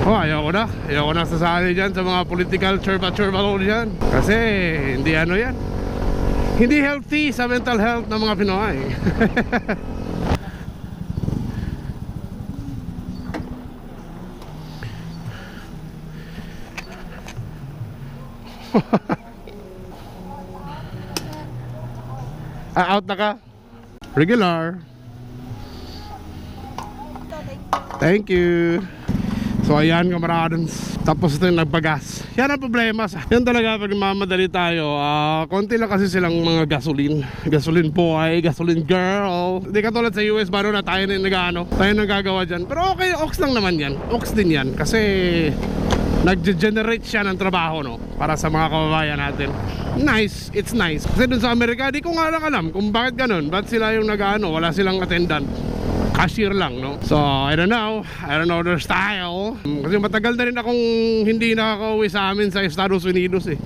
Oh, ayoko na sasali dyan sa mga political churba-churba ko dyan. Kasi hindi ano yan, hindi healthy sa mental health ng mga Pinoy. Out na ka? Regular. Thank you. So ayan kamaradons, tapos ito yung nagpagas. Yan ang problema. Yan talaga pag mamadali tayo, konti lang kasi silang mga gasoline boy, gasoline girl. Hindi katulad sa US ba na tayo na nag-ano, tayo nagagawa dyan. Pero okay, ox lang naman yan. Ox din yan kasi nag-generate siya ng trabaho, no, para sa mga kababayan natin. Nice, it's nice. Kasi dun sa Amerika, di ko nga lang alam kung bakit ganun. Ba't sila yung nag-ano, wala silang attendant, cashier lang, no? So, I don't know their style. Kasi matagal na rin akong hindi nakaka-uwi sa amin sa Estados Unidos eh.